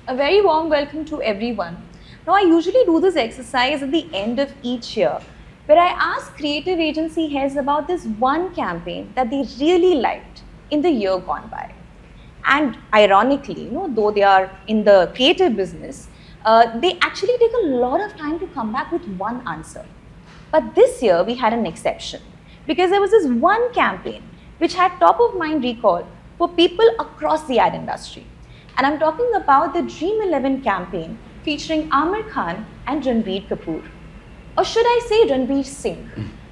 A very warm welcome to everyone. Now, I usually do this exercise at the end of each year where I ask creative agency heads about this one campaign that they really liked in the year gone by. And ironically, though they are in the creative business, they actually take a lot of time to come back with one answer. But this year we had an exception because there was this one campaign which had top of mind recall for people across the ad industry. And I'm talking about the Dream 11 campaign featuring AamirKhan and Ranbir Kapoor. Or should I say Ranbir Singh?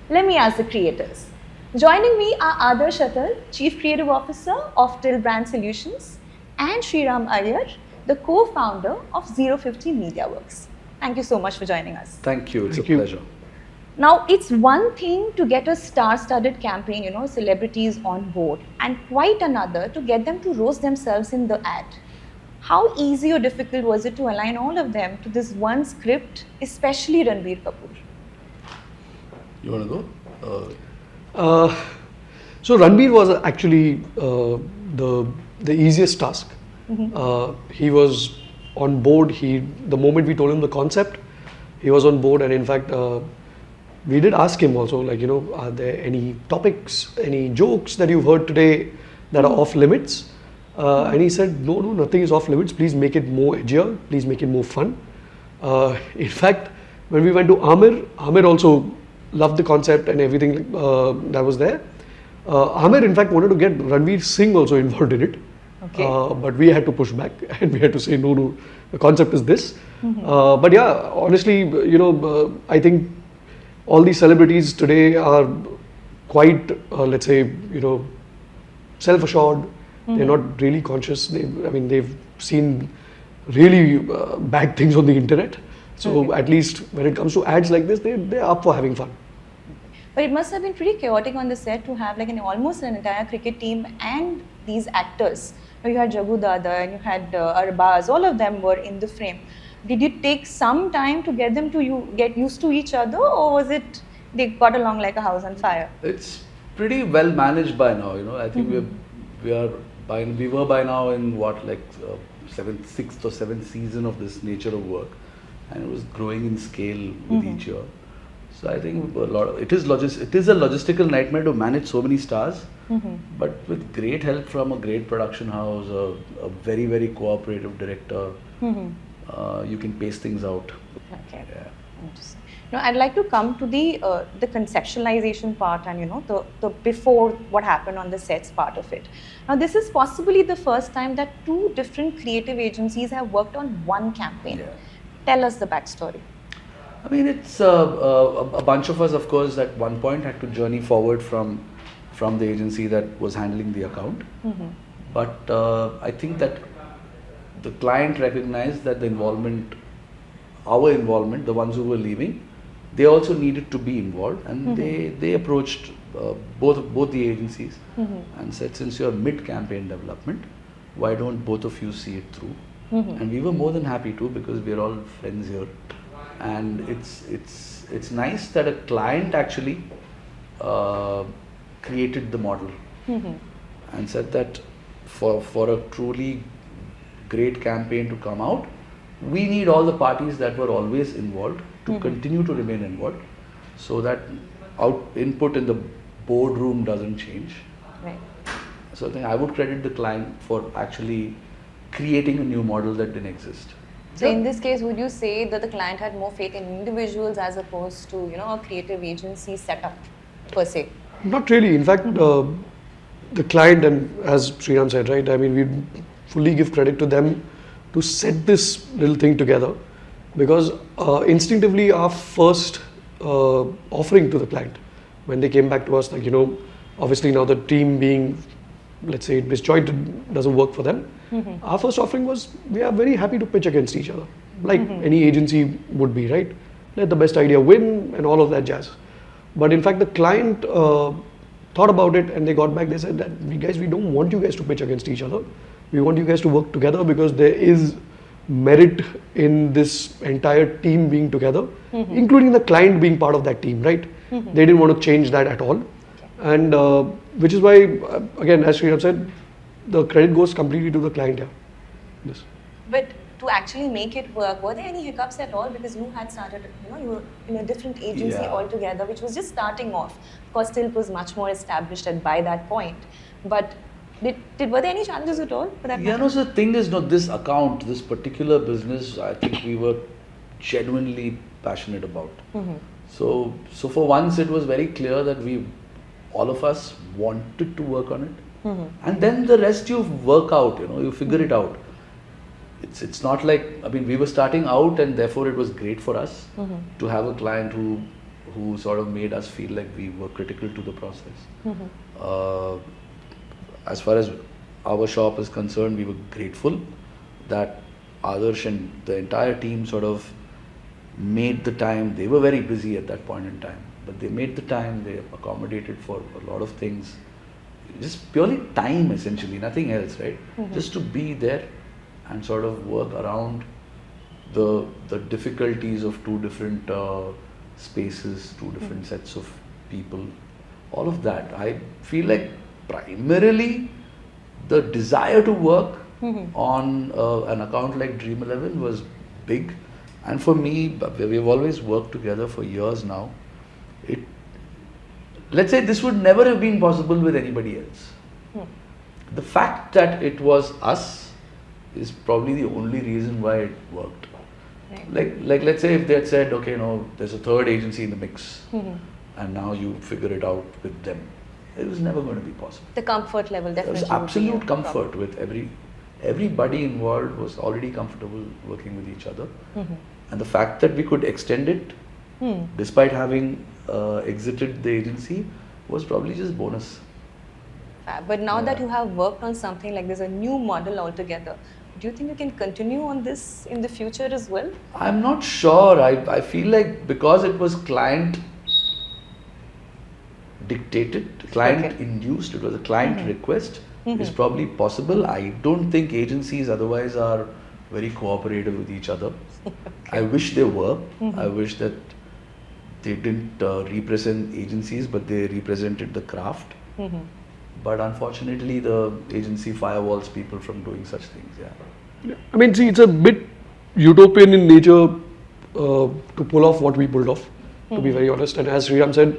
Let me ask the creators. Joining me are Adarsh Atal, Chief Creative Officer of Till Brand Solutions, and Shriram Iyer, the co-founder of 050 MediaWorks. Thank you so much for joining us. Thank you. It's Thank a you. pleasure. Now, it's one thing to get a star-studded campaign, celebrities on board, and quite another to get them to roast themselves in the ad. How easy or difficult was it to align all of them to this one script, especially Ranbir Kapoor? You want to go? So Ranbir was actually the easiest task. He was on board. The moment we told him the concept, he was on board. And in fact, we did ask him also, are there any topics, any jokes that you've heard today that are off limits? And he said, no, nothing is off limits. Please make it more edgier. Please make it more fun. In fact, when we went to Amir also loved the concept and everything that was there. Amir, in fact, wanted to get Ranveer Singh also involved in it. Okay. But we had to push back and we had to say, no, the concept is this. But yeah, honestly, I think all these celebrities today are quite, let's say, self-assured. They're not really conscious. They've seen really bad things on the internet. So at least when it comes to ads like this, they're up for having fun. But it must have been pretty chaotic on the set to have almost an entire cricket team and these actors. You had Jagu Dada and you had Arbaz, all of them were in the frame. Did it take some time to get them to get used to each other, or was it they got along like a house on fire? It's pretty well managed by now. I think we were by now in sixth or seventh season of this nature of work, and it was growing in scale with each year. So I think it is a logistical nightmare to manage so many stars, but with great help from a great production house, a very, very cooperative director, you can pace things out. Okay. Yeah. Interesting. I'd like to come to the conceptualization part and the before what happened on the sets part of it. Now, this is possibly the first time that two different creative agencies have worked on one campaign. Yeah. Tell us the backstory. It's a bunch of us, of course, at one point had to journey forward from the agency that was handling the account. But I think that the client recognized that our involvement, the ones who were leaving, they also needed to be involved, and they approached both the agencies and said, since you're mid-campaign development, why don't both of you see it through? And we were more than happy to, because we're all friends here. And it's nice that a client actually created the model and said that for a truly great campaign to come out, we need all the parties that were always involved to continue to remain involved, so that input in the boardroom doesn't change. Right. So I think I would credit the client for actually creating a new model that didn't exist. So in this case, would you say that the client had more faith in individuals as opposed to a creative agency setup per se? Not really. In fact, the client, and as Shriram said, right, we fully give credit to them to set this little thing together, because instinctively our first offering to the client, when they came back to us, obviously now the team being, let's say, disjointed, doesn't work for them. Our first offering was, we are very happy to pitch against each other, like any agency would be, right? Let the best idea win and all of that jazz. But in fact, the client thought about it and they got back, they said that, we don't want you guys to pitch against each other. We want you guys to work together, because there is merit in this entire team being together, including the client being part of that team, right? They didn't want to change that at all. And which is why, again, as Shriram said, the credit goes completely to the client here. Yes. But to actually make it work, were there any hiccups at all? Because you had started, you were in a different agency Yeah. altogether, which was just starting off. Of course, still it was much more established by that point. But were there any challenges at all for that Yeah, matter? no, so the thing is, no, this account, this particular business, I think we were genuinely passionate about. So for once, it was very clear that all of us wanted to work on it. And then the rest you work out, you figure it out. It's not like, I mean, we were starting out and therefore it was great for us to have a client who sort of made us feel like we were critical to the process. As far as our shop is concerned, we were grateful that Adarsh and the entire team sort of made the time. They were very busy at that point in time, but they made the time, they accommodated for a lot of things. Just purely time, essentially, nothing else, right? Just to be there and sort of work around the difficulties of two different spaces, two different sets of people, all of that. I feel like primarily the desire to work on an account like Dream 11 was big, and for me, we've always worked together for years now. Let's say this would never have been possible with anybody else. The fact that it was us is probably the only reason why it worked. Right. Like let's say if they had said, okay, no, there's a third agency in the mix, and now you figure it out with them, it was never going to be possible. The comfort level There definitely. was would be absolute a comfort problem. with everybody involved was already comfortable working with each other, and the fact that we could extend it, despite having exited the agency, was probably just bonus. Fab. But now that Yeah. you have worked on something like this, a new model altogether, do you think you can continue on this in the future as well? I'm not sure. I feel like because it was client dictated, client Okay. induced, it was a client request, is probably possible. I don't think agencies otherwise are very cooperative with each other. I wish they were. I wish that they didn't represent agencies, but they represented the craft. But unfortunately, the agency firewalls people from doing such things. Yeah. I mean, see, it's a bit utopian in nature to pull off what we pulled off, to be very honest. And as Shriram said,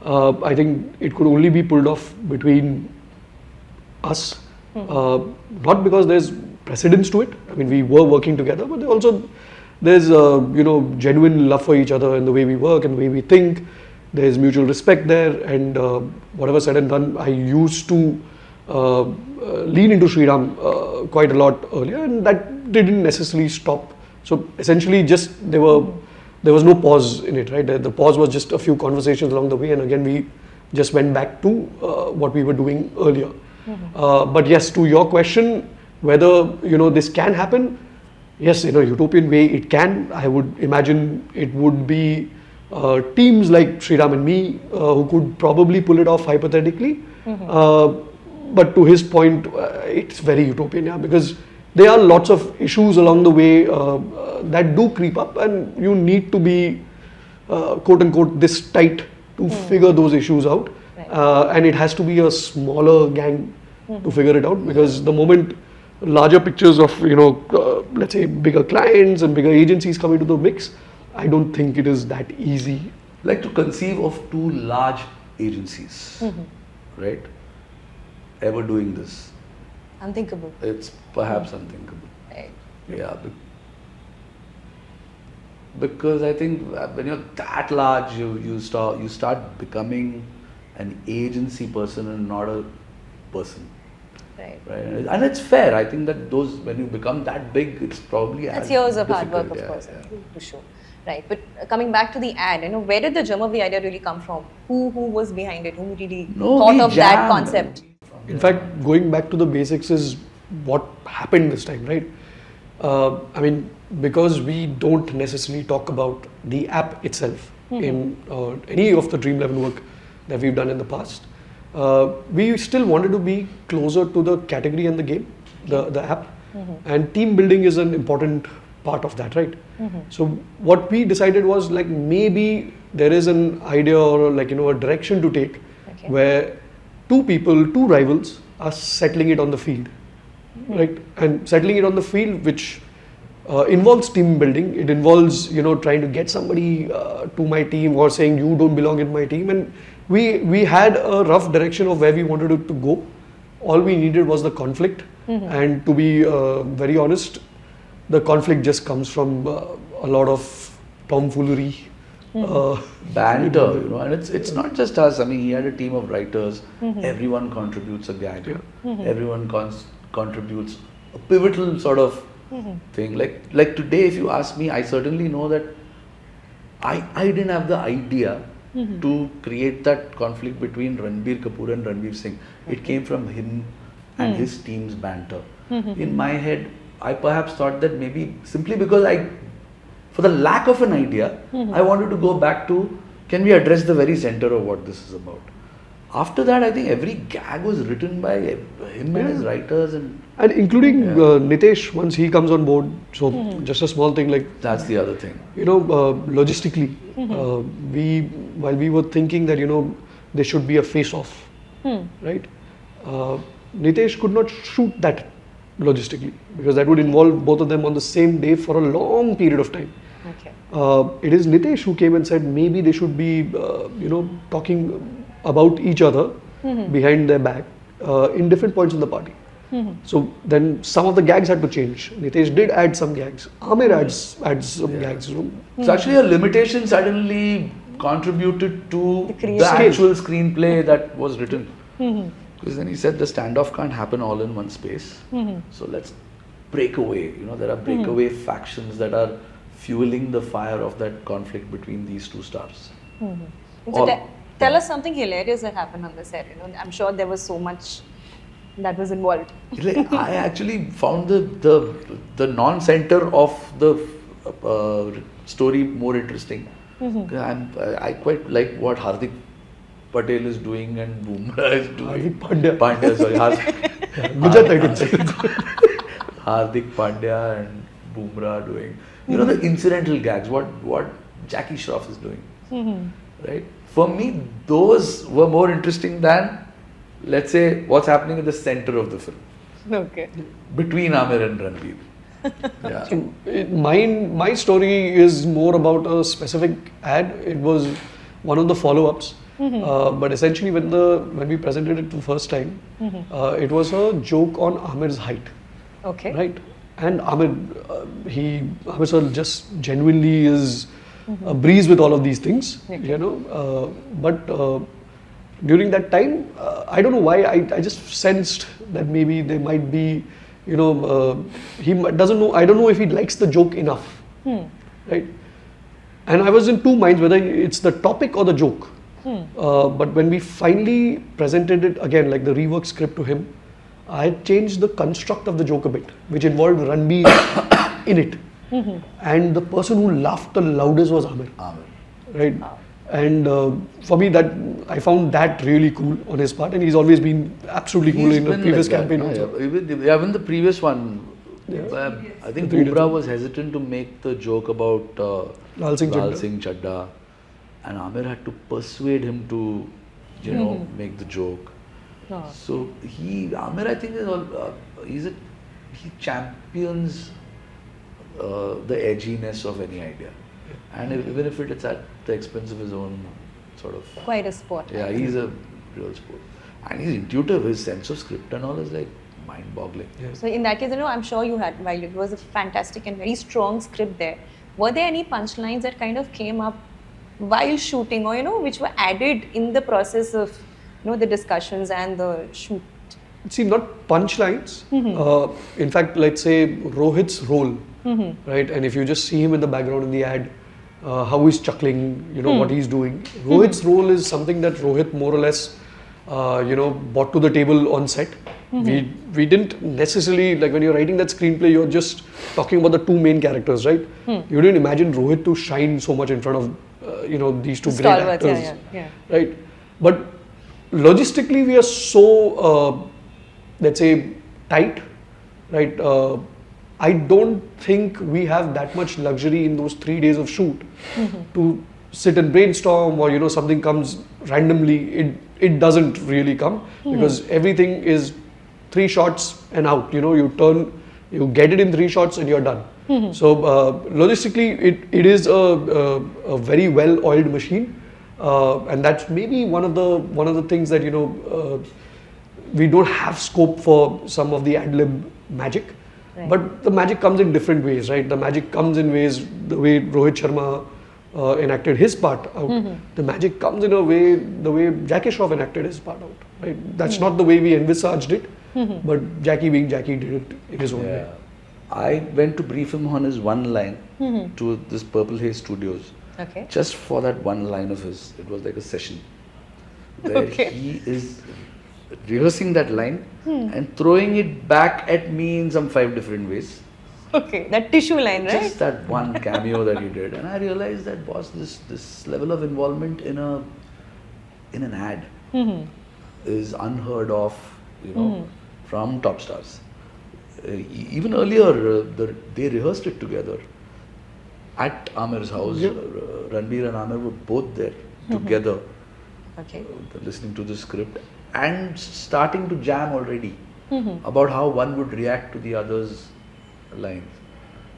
I think it could only be pulled off between us, not because there's precedence to it. I mean, we were working together, but there's genuine love for each other and the way we work and the way we think. There's mutual respect there, and whatever said and done, I used to lean into Shriram quite a lot earlier, and that didn't necessarily stop. So essentially, just there was no pause in it, right? The pause was just a few conversations along the way, and again we just went back to what we were doing earlier. But yes, to your question, whether this can happen, yes, in a utopian way it can. I would imagine it would be teams like Shriram and me who could probably pull it off hypothetically. But to his point, it's very utopian, yeah, because there are lots of issues along the way that do creep up, and you need to be quote unquote this tight to figure those issues out. Right. And it has to be a smaller gang to figure it out, because the moment larger pictures of let's say bigger clients and bigger agencies come into the mix, I don't think it is that easy. Like to conceive of two large agencies, right, ever doing this, Unthinkable. it's perhaps unthinkable. Right. Yeah, because I think when you're that large, you start becoming an agency person and not a person, Right. right? And it's fair. I think that when you become that big, it's probably That's as years of hard work, difficult. of course, Yeah. to show. Right. But coming back to the ad, where did the germ of the idea really come from? Who was behind it? Who really thought we of that jammed. concept? In fact, going back to the basics is what happened this time, right? I mean, because we don't necessarily talk about the app itself in any of the Dream 11 work that we've done in the past, we still wanted to be closer to the category and the game, the app, and team building is an important part of that, right? So what we decided was, like, maybe there is an idea or a direction to take Okay. where two rivals are settling it on the field. right? And settling it on the field, which involves team building. It involves trying to get somebody to my team or saying you don't belong in my team. And we had a rough direction of where we wanted it to go. All we needed was the conflict. And to be very honest, the conflict just comes from a lot of tomfoolery. Banter, and it's not just us. I mean, he had a team of writers. Everyone contributes a gag. Everyone contributes a pivotal sort of thing. Like today, if you ask me, I certainly know that I didn't have the idea to create that conflict between Ranbir Kapoor and Ranveer Singh. It came from him and his team's banter. In my head, I perhaps thought that maybe simply because for the lack of an idea, I wanted to go back to, can we address the very center of what this is about? After that, I think every gag was written by him and his writers, and including Nitesh once he comes on board. So just a small thing like that's the other thing. Logistically, while we were thinking that there should be a face-off, right? Nitesh could not shoot that logistically because that would involve both of them on the same day for a long period of time. Okay. It is Nitesh who came and said maybe they should be talking about each other behind their back in different points in the party. So then some of the gags had to change. Nitesh did add some gags. Amir adds some gags. So actually a limitation suddenly contributed to the creation. actual screenplay that was written. Because then he said the standoff can't happen all in one space. So let's break away. There are breakaway factions that are fueling the fire of that conflict between these two stars. So tell us something hilarious that happened on the set. I'm sure there was so much that was involved. I actually found the non-center of the story more interesting. I quite like what Hardik Patel is doing and Bumrah is doing. Hardik Pandya, sorry. Gujarat, I could say. Hardik Pandya and Bumrah doing. The incidental gags, what Jackie Shroff is doing. Right? For me, those were more interesting than, let's say, what's happening at the center of the film. Okay. Between Amir and Ranveer. My story is more about a specific ad. It was one of the follow-ups. But essentially when we presented it the first time, it was a joke on Amir's height. Okay. Right? And Amir sir just genuinely is a breeze with all of these things, but during that time, I don't know why, I just sensed that maybe there might be, he doesn't know, I don't know if he likes the joke enough, right? And I was in two minds whether it's the topic or the joke. But when we finally presented it again, like the rework script to him, I had changed the construct of the joke a bit, which involved Ranbir in it. And the person who laughed the loudest was Amir. Right? And for me, that I found that really cool on his part, and he's always been absolutely cool in the previous campaign also. Even the previous one, I think Bumrah was hesitant to make the joke about Lal Singh Chadda, and Amir had to persuade him to, make the joke. So Amir, I think he champions the edginess of any idea, and even if it's at the expense of his own sort of. Quite a sport. Yeah, he's a real sport, and he's intuitive. His sense of script and all is like mind-boggling. Yeah. So in that case, I'm sure you had, while it was a fantastic and very strong script there, were there any punchlines that kind of came up while shooting, or which were added in the process of the discussions and the shoot? See, not punchlines. In fact, let's say Rohit's role, right? And if you just see him in the background in the ad, how he's chuckling, what he's doing. Rohit's role is something that Rohit more or less, brought to the table on set. We didn't necessarily, like when you're writing that screenplay, you're just talking about the two main characters, right? You didn't imagine Rohit to shine so much in front of, these two great actors, right? But logistically, we are so, let's say, tight, right? I don't think we have that much luxury in those 3 days of shoot to sit and brainstorm, or something comes randomly. It doesn't really come because everything is 3 shots and out. You know, you turn, you get it in 3 shots and you're done. So logistically, it is a very well-oiled machine, and that's maybe one of the things that, you know, we don't have scope for some of the ad-lib magic. Right. But the magic comes in different ways, right? The magic comes in ways, the way Rohit Sharma enacted his part out. The magic comes in a way, the way Jackie Shroff enacted his part out, right? That's not the way we envisaged it, but Jackie being Jackie did it in his own way. I went to brief him on his one line to this Purple Haze Studios. Okay. Just for that one line of his. It was like a session where he is rehearsing that line and throwing it back at me in some 5 different ways. Okay, that tissue line, right? Just that one cameo that he did, and I realized that, boss, this level of involvement in an ad is unheard of, you know, from top stars. Even earlier, they rehearsed it together at Aamir's house. Ranbir and Aamir were both there together, listening to the script and starting to jam already about how one would react to the other's lines.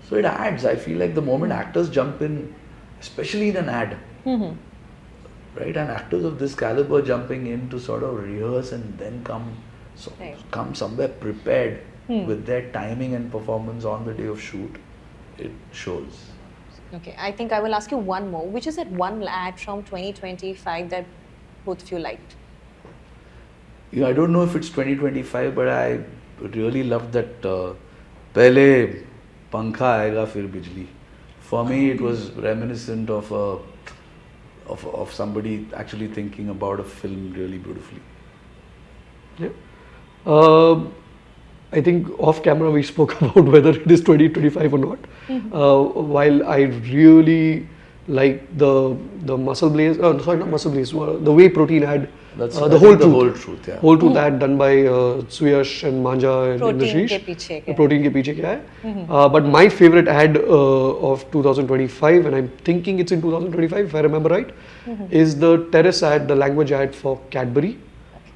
So it adds. I feel like the moment actors jump in, especially in an ad, right, and actors of this caliber jumping in to sort of rehearse and then come somewhere prepared with their timing and performance on the day of shoot, it shows. Okay, I think I will ask you one more. Which is that one ad from 2025 that both of you liked? Yeah, I don't know if it's 2025, but I really loved that "Pehle pankha aayega fir bijli." For me, it was reminiscent of somebody actually thinking about a film really beautifully. Yeah. I think off camera we spoke about whether it is 2025 or not. While I really like the muscle blaze, sorry, not muscle blaze, the whey protein ad, That's the whole truth. The whole truth, yeah. Whole truth ad done by Suyash and Manja and Protein Indra ke piche The kya protein ke piche kya hai. But my favorite ad of 2025, and I'm thinking it's in 2025 if I remember right, is the terrace ad, the language ad for Cadbury,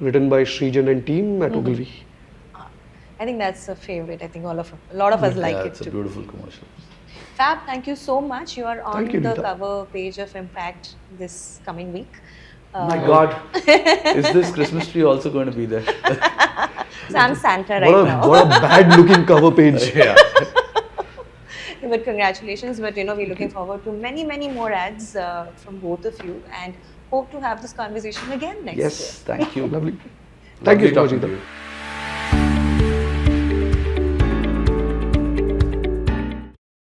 written by Srijan and team at Ogilvy. I think that's a favorite. I think a lot of us like it It's a too. beautiful commercial. Fab, thank you so much. You are on Thank you, the Neeta. cover page of Impact this coming week. My God, is this Christmas tree also going to be there? So I'm Santa right now. What a bad looking cover page. Yeah. But congratulations. But we're looking forward to many more ads from both of you, and hope to have this conversation again next year. Yes, thank you. Lovely. Thank you so much, talking to Neeta. you.